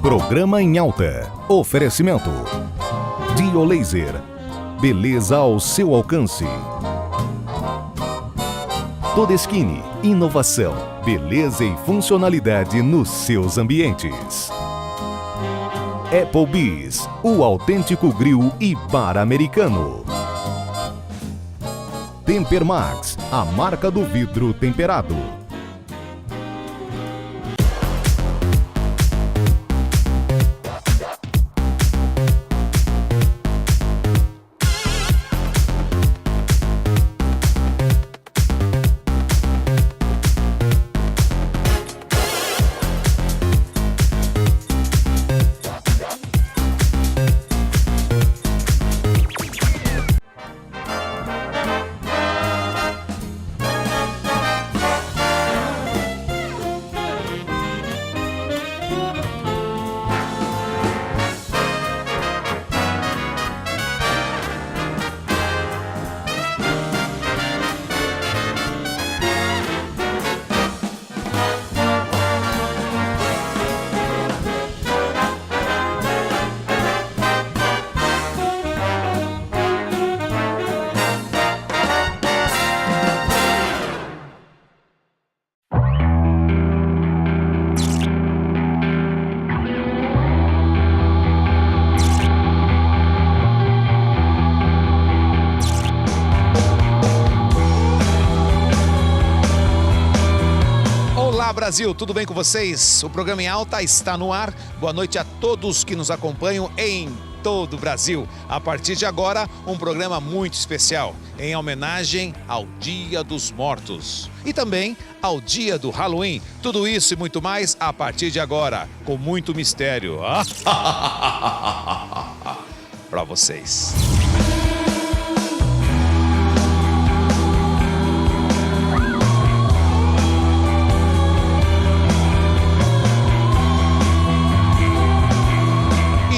Programa em Alta. Oferecimento. Dio Laser. Beleza ao seu alcance. Todeskine. Inovação, beleza e funcionalidade nos seus ambientes. Applebee's. O autêntico grill e bar americano. Tempermax. A marca do vidro temperado. Olá Brasil, tudo bem com vocês? O programa em Alta está no ar. Boa noite a todos que nos acompanham em todo o Brasil. A partir de agora, um programa muito especial, em homenagem ao Dia dos Mortos e também ao Dia do Halloween. Tudo isso e muito mais a partir de agora, com muito mistério. Para vocês.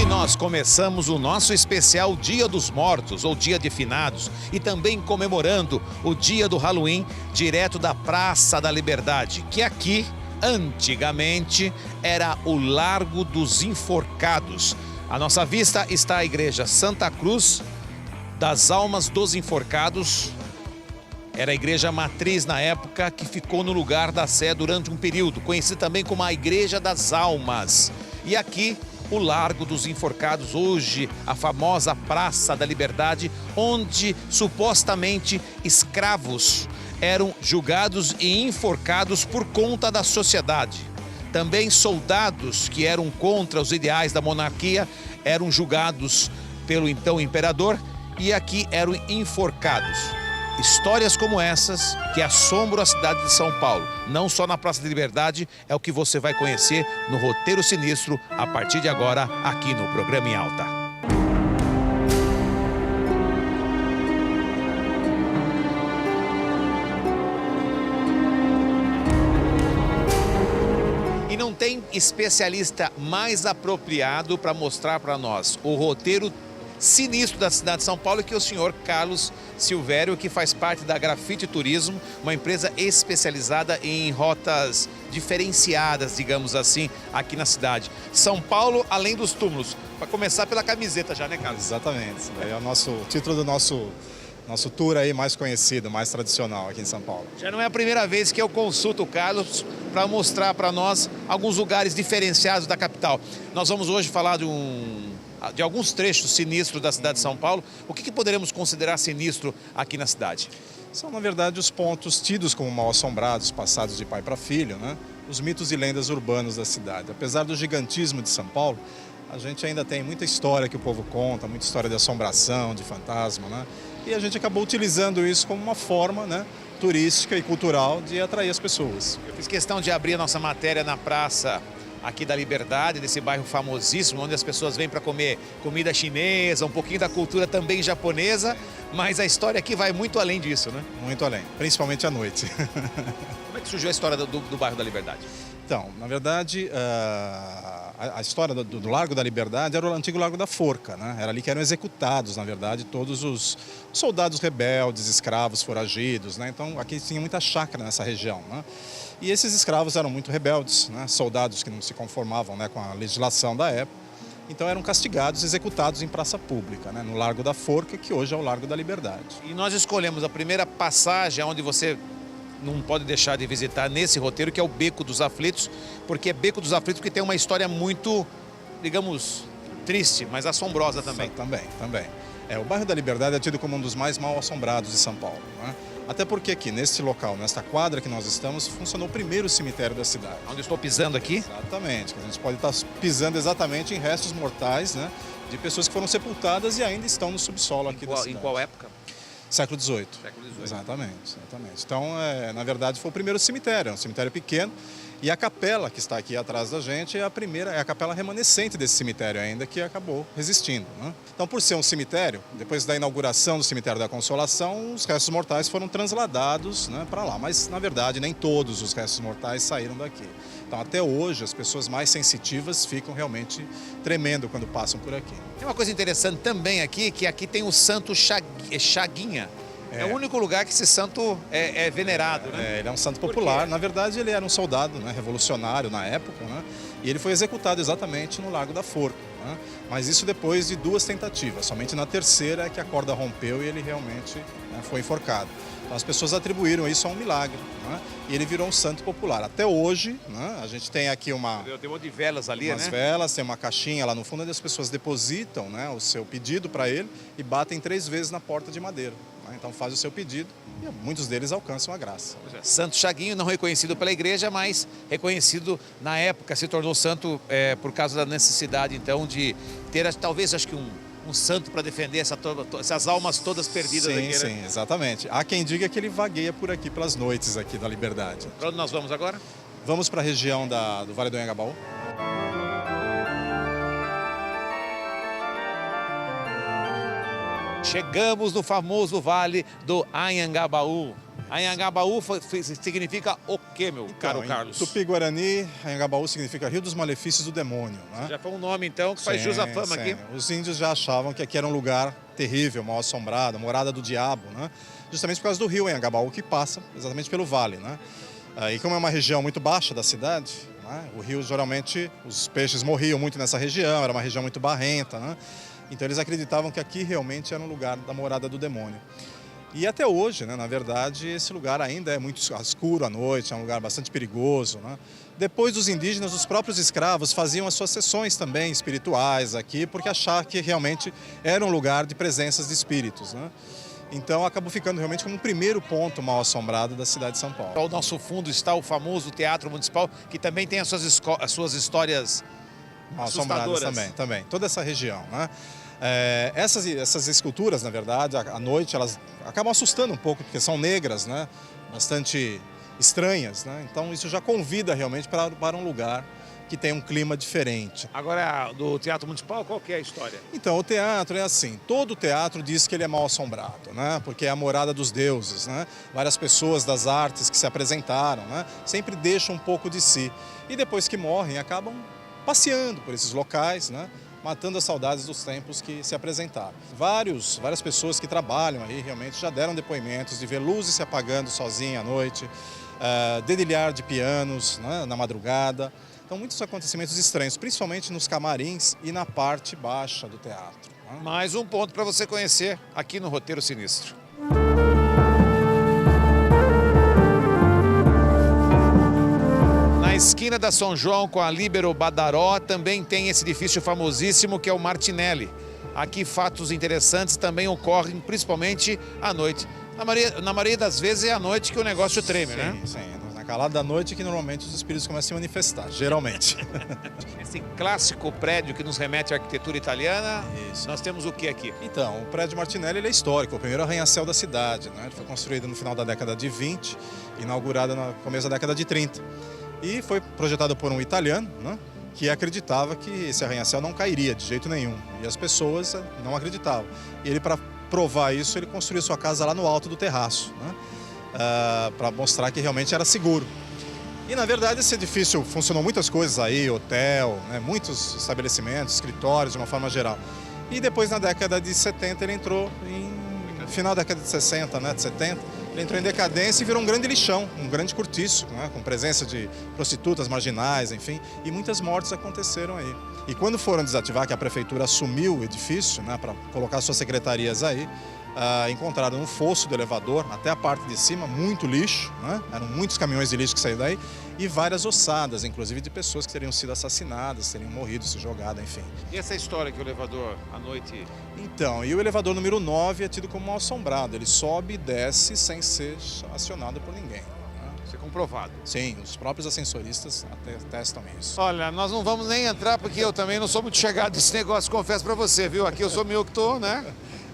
Nós começamos o nosso especial Dia dos Mortos, ou Dia de Finados, e também comemorando o Dia do Halloween, direto da Praça da Liberdade, que aqui, antigamente, era o Largo dos Enforcados. À nossa vista está a Igreja Santa Cruz das Almas dos Enforcados. Era a igreja matriz na época, que ficou no lugar da Sé durante um período, conhecida também como a Igreja das Almas. E aqui, o Largo dos Enforcados, hoje a famosa Praça da Liberdade, onde supostamente escravos eram julgados e enforcados por conta da sociedade. Também soldados que eram contra os ideais da monarquia eram julgados pelo então imperador e aqui eram enforcados. Histórias como essas que assombram a cidade de São Paulo, não só na Praça da Liberdade, é o que você vai conhecer no Roteiro Sinistro a partir de agora, aqui no Programa em Alta. E não tem especialista mais apropriado para mostrar para nós o roteiro sinistro da cidade de São Paulo, que é o senhor Carlos Silvério, que faz parte da Grafite Turismo, uma empresa especializada em rotas diferenciadas, digamos assim, aqui na cidade. São Paulo, além dos túmulos. Para começar pela camiseta já, né, Carlos? Exatamente. Esse daí é o título do nosso tour aí mais conhecido, mais tradicional aqui em São Paulo. Já não é a primeira vez que eu consulto o Carlos para mostrar para nós alguns lugares diferenciados da capital. Nós vamos hoje falar de alguns trechos sinistros da cidade de São Paulo. O que poderemos considerar sinistro aqui na cidade? São, na verdade, os pontos tidos como mal-assombrados, passados de pai para filho, né? Os mitos e lendas urbanos da cidade. Apesar do gigantismo de São Paulo, a gente ainda tem muita história que o povo conta, muita história de assombração, de fantasma, né? E a gente acabou utilizando isso como uma forma, né, turística e cultural de atrair as pessoas. Eu fiz questão de abrir a nossa matéria na praça aqui da Liberdade, desse bairro famosíssimo, onde as pessoas vêm para comer comida chinesa, um pouquinho da cultura também japonesa, mas a história aqui vai muito além disso, né? Muito além, principalmente à noite. Como é que surgiu a história do bairro da Liberdade? Então, na verdade, a história do Largo da Liberdade era o antigo Largo da Forca, né? Era ali que eram executados, na verdade, todos os soldados rebeldes, escravos, foragidos, né? Então, aqui tinha muita chácara nessa região, né? E esses escravos eram muito rebeldes, né? Soldados que não se conformavam, né, com a legislação da época. Então eram castigados, executados em praça pública, né, no Largo da Forca, que hoje é o Largo da Liberdade. E nós escolhemos a primeira passagem onde você não pode deixar de visitar nesse roteiro, que é o Beco dos Aflitos, porque é Beco dos Aflitos que tem uma história muito, digamos, triste, mas assombrosa também. Também. O bairro da Liberdade é tido como um dos mais mal assombrados de São Paulo, né? Até porque aqui, neste local, nesta quadra que nós estamos, funcionou o primeiro cemitério da cidade. Onde eu estou pisando aqui? Exatamente, que a gente pode estar pisando exatamente em restos mortais, né, de pessoas que foram sepultadas e ainda estão no subsolo aqui da cidade. Em qual época? Século XVIII. Século XVIII. Exatamente. Então, na verdade, foi o primeiro cemitério, é um cemitério pequeno. E a capela que está aqui atrás da gente é a capela remanescente desse cemitério ainda, que acabou resistindo, né? Então, por ser um cemitério, depois da inauguração do Cemitério da Consolação, os restos mortais foram transladados, né, para lá. Mas, na verdade, nem todos os restos mortais saíram daqui. Então, até hoje, as pessoas mais sensitivas ficam realmente tremendo quando passam por aqui. Tem uma coisa interessante também aqui, que aqui tem o Santo Chaguinha. É o único lugar que esse santo é venerado, né? Ele é um santo popular. Na verdade, ele era um soldado, né, revolucionário na época, né? E ele foi executado exatamente no Largo da Forca, né? Mas isso depois de 2 tentativas. Somente na terceira é que a corda rompeu e ele realmente, né, foi enforcado. Então as pessoas atribuíram isso a um milagre, né? E ele virou um santo popular. Até hoje, né, a gente tem aqui Tem um monte de velas ali, umas né? velas, tem uma caixinha lá no fundo onde as pessoas depositam, né, o seu pedido para ele e batem 3 vezes na porta de madeira. Então faz o seu pedido e muitos deles alcançam a graça. Santo Chaguinho, não reconhecido pela igreja, mas reconhecido na época, se tornou santo por causa da necessidade, então, de ter, talvez, acho que um santo para defender essas almas todas perdidas aqui, né? Sim, exatamente. Há quem diga que ele vagueia por aqui, pelas noites aqui da Liberdade. Para onde nós vamos agora? Vamos para a região do Vale do Anhangabaú. Chegamos no famoso Vale do Anhangabaú. Anhangabaú significa o quê, meu caro Carlos? Tupi-Guarani, Anhangabaú significa Rio dos Malefícios do Demônio, né? Já foi um nome, então, que faz jus à fama aqui. Os índios já achavam que aqui era um lugar terrível, mal assombrado, morada do diabo, né? Justamente por causa do rio Anhangabaú, que passa exatamente pelo vale, né? E como é uma região muito baixa da cidade, né, o rio, geralmente, os peixes morriam muito nessa região, era uma região muito barrenta, né? Então eles acreditavam que aqui realmente era um lugar da morada do demônio. E até hoje, né, na verdade, esse lugar ainda é muito escuro à noite, é um lugar bastante perigoso, né? Depois dos indígenas, os próprios escravos faziam as suas sessões também espirituais aqui, porque achavam que realmente era um lugar de presenças de espíritos, né? Então acabou ficando realmente como o primeiro ponto mal assombrado da cidade de São Paulo. Ao nosso fundo está o famoso Teatro Municipal, que também tem as suas histórias assombradas também. Toda essa região, né? Essas esculturas, na verdade, à noite, elas acabam assustando um pouco, porque são negras, né? Bastante estranhas, né? Então isso já convida realmente para um lugar que tem um clima diferente. Agora, do Teatro Municipal, qual que é a história? Então, o teatro é assim, todo teatro diz que ele é mal assombrado, né? Porque é a morada dos deuses, né? Várias pessoas das artes que se apresentaram, né, sempre deixam um pouco de si. E depois que morrem, acabam passeando por esses locais, né, matando as saudades dos tempos que se apresentaram. Várias pessoas que trabalham aí realmente já deram depoimentos de ver luzes se apagando sozinha à noite, dedilhar de pianos, né, na madrugada. Então, muitos acontecimentos estranhos, principalmente nos camarins e na parte baixa do teatro, né? Mais um ponto para você conhecer aqui no Roteiro Sinistro. Na esquina da São João com a Líbero Badaró também tem esse edifício famosíssimo que é o Martinelli. Aqui fatos interessantes também ocorrem, principalmente à noite. Na maioria das vezes é à noite que o negócio treme, né? Sim, na calada da noite que normalmente os espíritos começam a se manifestar, geralmente. Esse clássico prédio que nos remete à arquitetura italiana, Isso. Nós temos o que aqui? Então, o prédio Martinelli ele é histórico, o primeiro arranha-céu da cidade, né? Ele foi construído no final da década de 20, inaugurado no começo da década de 30. E foi projetado por um italiano, né, que acreditava que esse arranha-céu não cairia de jeito nenhum. E as pessoas não acreditavam. E ele, para provar isso, ele construiu sua casa lá no alto do terraço, né, para mostrar que realmente era seguro. E, na verdade, esse edifício funcionou muitas coisas aí, hotel, né, muitos estabelecimentos, escritórios, de uma forma geral. E depois, na década de 70, ele entrou final da década de 60, né, de 70, ele entrou em decadência e virou um grande lixão, um grande cortiço, né, com presença de prostitutas marginais, enfim, e muitas mortes aconteceram aí. E quando foram desativar, que a prefeitura assumiu o edifício, né, para colocar suas secretarias aí, encontraram um fosso do elevador, até a parte de cima, muito lixo, né? Eram muitos caminhões de lixo que saíram daí, e várias ossadas, inclusive de pessoas que teriam sido assassinadas, teriam morrido, se jogado, enfim. E essa história que o elevador, à noite... Então, e o elevador número 9 é tido como mal assombrado, ele sobe e desce sem ser acionado por ninguém. Isso é comprovado. Sim, os próprios ascensoristas atestam isso. Olha, nós não vamos nem entrar, porque eu também não sou muito chegado nesse negócio, confesso pra você, viu? Aqui eu sou meio que tô, né?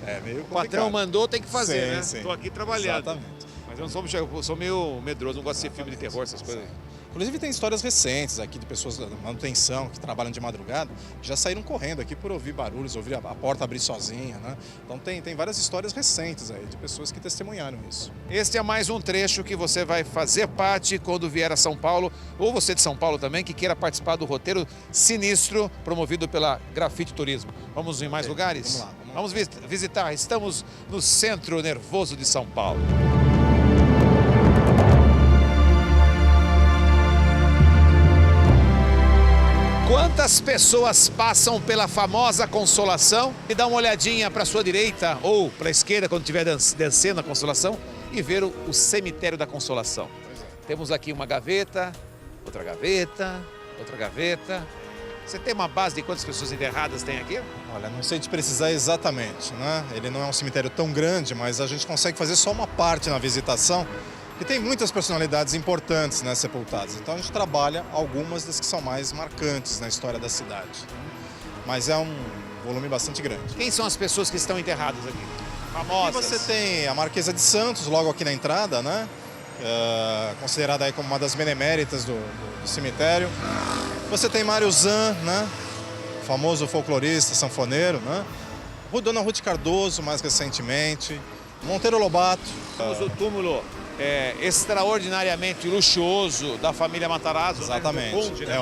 É meio complicado. O patrão mandou, tem que fazer, sim, né? sim. Tô aqui trabalhando. Exatamente. Mas eu não sou, eu sou meio medroso, não gosto de ser filme de terror, essas coisas. Inclusive tem histórias recentes aqui de pessoas da manutenção que trabalham de madrugada, que já saíram correndo aqui por ouvir barulhos, ouvir a porta abrir sozinha, né? Então tem várias histórias recentes aí de pessoas que testemunharam isso. Este é mais um trecho que você vai fazer parte quando vier a São Paulo, ou você de São Paulo também, que queira participar do roteiro sinistro promovido pela Grafite Turismo. Vamos em mais lugares? Vamos lá. Vamos visitar. Estamos no centro nervoso de São Paulo. Quantas pessoas passam pela famosa Consolação e dá uma olhadinha para a sua direita ou para a esquerda quando estiver descendo a Consolação e ver o cemitério da Consolação? Temos aqui uma gaveta, outra gaveta, outra gaveta. Você tem uma base de quantas pessoas enterradas tem aqui? Olha, não sei te precisar exatamente, né? Ele não é um cemitério tão grande, mas a gente consegue fazer só uma parte na visitação, que tem muitas personalidades importantes, né, sepultadas. Então a gente trabalha algumas das que são mais marcantes na história da cidade. Mas é um volume bastante grande. Quem são as pessoas que estão enterradas aqui? Famosas. Aqui você tem a Marquesa de Santos, logo aqui na entrada, né? Considerada aí como uma das beneméritas do cemitério. Você tem Mário Zan, né? Famoso folclorista, sanfoneiro, né? Dona Ruth Cardoso, mais recentemente. Monteiro Lobato. Temos o túmulo extraordinariamente luxuoso da família Matarazzo. Exatamente. Né? Do Conde, né?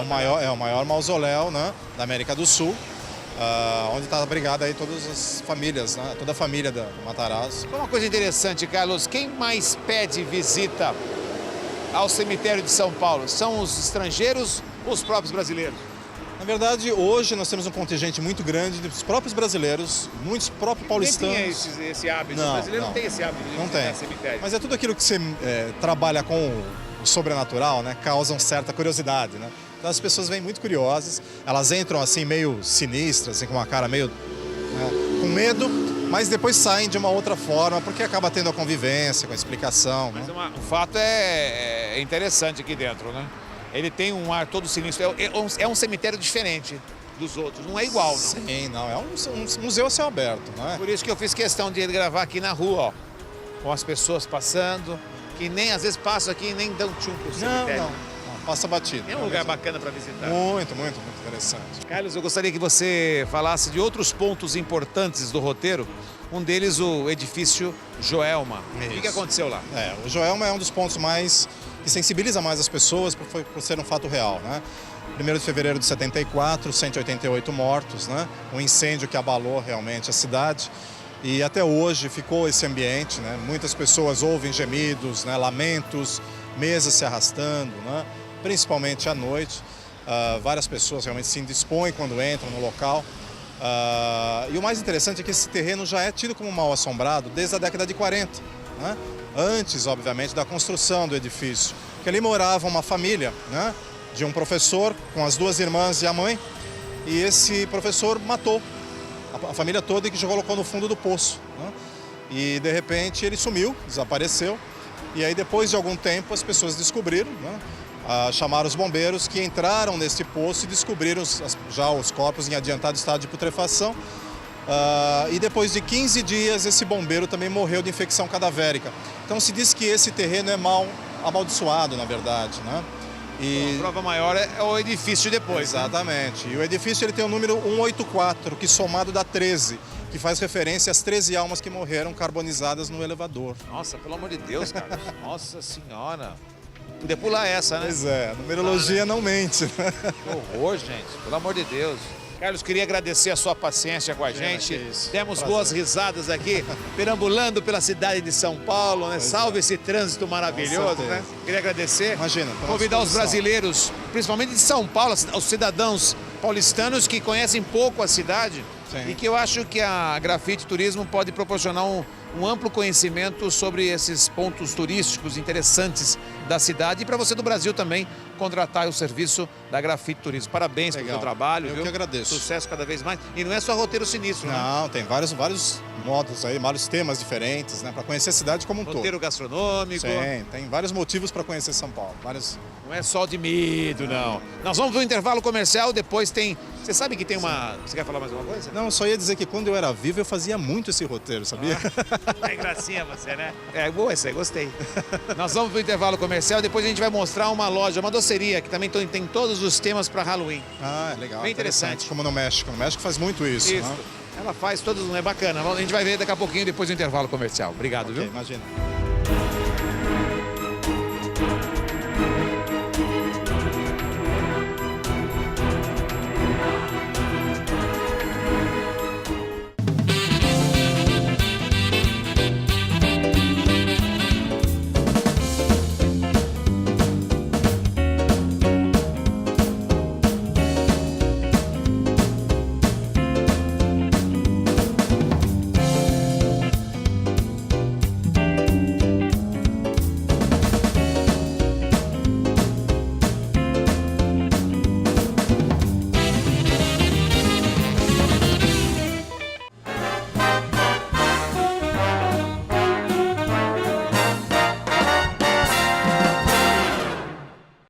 É o maior mausoléu, né, da América do Sul, onde está abrigada aí todas as famílias, né? Toda a família da Matarazzo. Uma coisa interessante, Carlos, quem mais pede visita ao cemitério de São Paulo? São os estrangeiros ou os próprios brasileiros? Na verdade, hoje nós temos um contingente muito grande dos próprios brasileiros, muitos próprios paulistanos. Quem tem esse hábito? Não, O brasileiro não não. tem esse hábito de Não visitar tem. cemitério. Mas é tudo aquilo que você trabalha com o sobrenatural, né? Causam certa curiosidade, né? Então as pessoas vêm muito curiosas, elas entram assim meio sinistras, assim, com uma cara meio com medo, mas depois saem de uma outra forma, porque acaba tendo a convivência, com a explicação. Mas né? o fato é interessante aqui dentro, né? Ele tem um ar todo sinistro, é um cemitério diferente dos outros, não é igual, não. Sim, não, é um museu a céu aberto, né? Por isso que eu fiz questão de gravar aqui na rua, ó, com as pessoas passando, que nem às vezes passam aqui e nem dão tchum pro cemitério. Não, passa batido. É um lugar bacana para visitar. Muito interessante. Carlos, eu gostaria que você falasse de outros pontos importantes do roteiro, um deles o edifício Joelma. O que aconteceu lá? O Joelma é um dos pontos mais que sensibiliza mais as pessoas por ser um fato real, né? 1º de fevereiro de 74, 188 mortos, né? Um incêndio que abalou realmente a cidade e até hoje ficou esse ambiente, né? Muitas pessoas ouvem gemidos, né? Lamentos, mesas se arrastando, né? Principalmente à noite. Várias pessoas realmente se indispõem quando entram no local. E o mais interessante é que esse terreno já é tido como mal assombrado desde a década de 40, né? Antes, obviamente, da construção do edifício. Porque ali morava uma família, né, de um professor com as 2 irmãs e a mãe, e esse professor matou a família toda e que colocou no fundo do poço, né? E, de repente, ele sumiu, desapareceu, e aí, depois de algum tempo, as pessoas descobriram, né, chamaram os bombeiros que entraram nesse poço e descobriram já os corpos em adiantado estado de putrefação. E depois de 15 dias, esse bombeiro também morreu de infecção cadavérica. Então se diz que esse terreno é mal amaldiçoado, na verdade, né? A prova maior é o edifício depois. Exatamente. Né? E o edifício ele tem o número 184, que somado dá 13, que faz referência às 13 almas que morreram carbonizadas no elevador. Nossa, pelo amor de Deus, cara. Nossa Senhora. Podia pular essa, né? Pois é, a numerologia não mente. Que horror, gente. Pelo amor de Deus. Carlos, queria agradecer a sua paciência com a gente. Demos boas risadas aqui, perambulando pela cidade de São Paulo, né? Salve esse trânsito maravilhoso, né? Queria agradecer. Imagina. Convidar os brasileiros, principalmente de São Paulo, os cidadãos paulistanos que conhecem pouco a cidade. Sim. E que eu acho que a Grafite Turismo pode proporcionar um amplo conhecimento sobre esses pontos turísticos interessantes da cidade e para você do Brasil também contratar o serviço da Grafite Turismo. Parabéns pelo seu trabalho. Eu viu? que agradeço. Sucesso cada vez mais. E não é só roteiro sinistro, né? Não, tem vários modos aí, vários temas diferentes, né? Para conhecer a cidade como um todo. Roteiro gastronômico. Sim, tem vários motivos para conhecer São Paulo. Não é só de medo, não. Nós vamos para um intervalo comercial, depois tem... Você sabe que tem uma... Você quer falar mais uma coisa? Não, só ia dizer que quando eu era vivo eu fazia muito esse roteiro, sabia? É gracinha você, né? É boa essa aí, gostei. Nós vamos para o intervalo comercial, depois a gente vai mostrar uma loja, uma doceria, que também tem todos os temas para Halloween. Ah, legal. Bem interessante. Como no México. No México faz muito isso. Isso. Né? Ela faz todos, é bacana. A gente vai ver daqui a pouquinho, depois do intervalo comercial. Obrigado, viu? Imagina.